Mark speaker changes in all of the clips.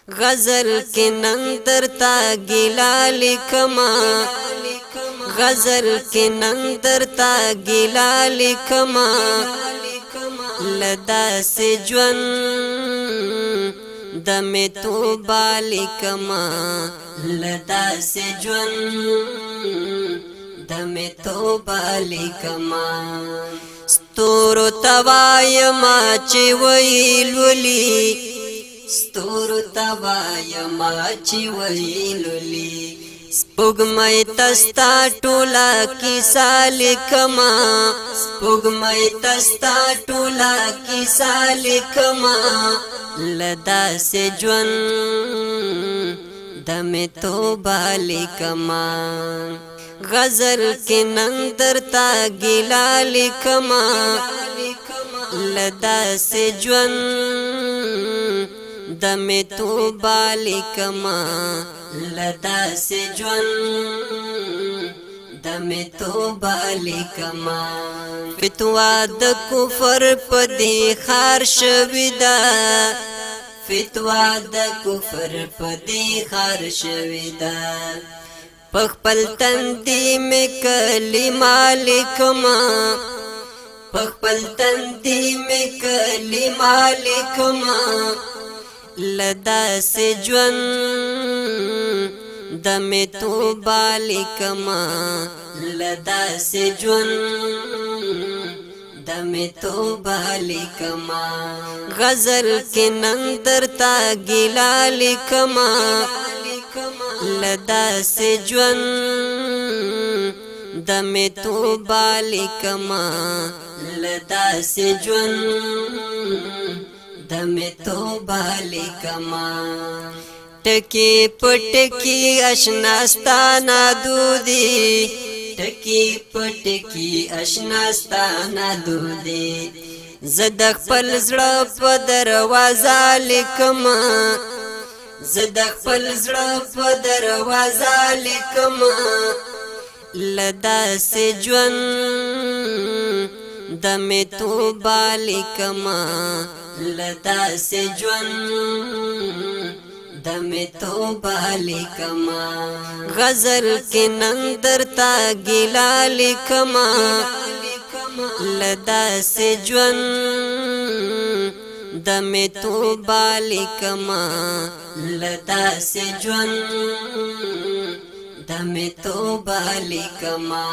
Speaker 1: غزل کې نن درتا ګیلا لیکما غزل کې نن درتا ګیلا لیکما لدا سے جون دمه تو بالیکما لدا سے جون دمه تو بالیکما ستورو توای ما چې ویلولي ستورو توای ما چې ویلولي سپوږمۍ تستا ټولا کیسه لیکما سپوږمۍ تستا ټولا کیسه لیکما لدا سے جون دمه تو بالیکما غزل کې نن درتا ګیلا لیکما لدا سے جون دمه تو بالیکما لدا سے جون دمه تو بالیکما فتوا د کفر پدی خار شویدا فتوا د کفر پدی خار شویدا پخپل تندی میں کلمہ لکھما پخپل تندی میں کلمہ لکھما لدا سے جون دمه تو بالیکما لدا سے جون دمه تو بالیکما غزل کې نن درتا ګیلا لیکما لدا سے جون دمه تو بالیکما لدا سے جون دمه تو بالیکما ټکی پټکی اشناستانا دودی ټکی پټکی اشناستانا دودی زد خپل زړه په دروازه لیکما زد خپل زړه په دروازه لیکما لدا سے جون دمه تو بالیکما لدا سے جون دمه تو بالیکما غزل کې نن درتا ګیلا لیکما لدا سے جون دمه تو بالیکما لدا سے جون دمه تو بالیکما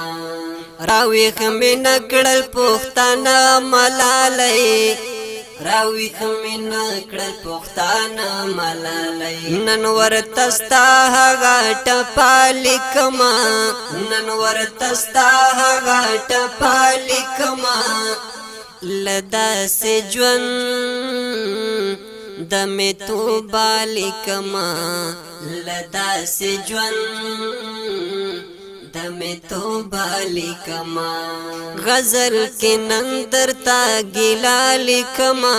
Speaker 1: راوی خمه نکړل پښتانه ملالای راوی خمینا کړل پښتانه ملالای نن ورتستا هغه ټپالیکما نن ورتستا هغه ټپالیکما لدا سے جون دمه تو بالیکما لدا سے جون دمه تو بالیکما غزل کې نن درتا ګیلا لیکما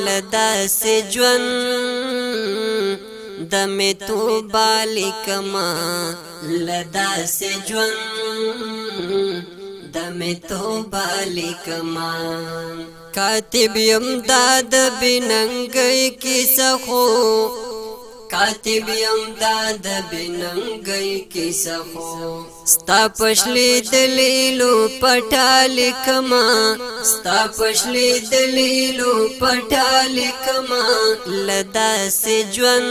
Speaker 1: لدا سے جون دمه تو بالیکما لدا سے جون دمه تو بالیکما کاتب یم داد بننګي کیسه خو کاتب یم داد بننګي کیسه خو ستا پښلی دلیلو پټا لیکما ستا پښلی دلیلو پټا لیکما لدا سے جون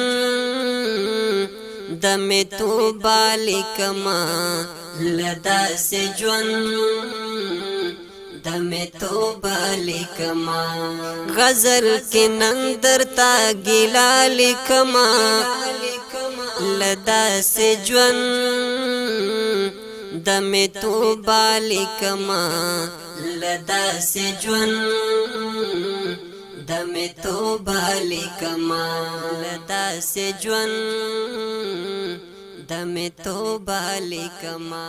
Speaker 1: دمه تو بالیکما لدا سے جون دمه تو بالیکما غزل کې نن درتا ګیلا لیکما لدا سے جون دمه تو بالیکما لدا سے جون دمه تو بالیکما لدا سے جون دمه تو بالیکما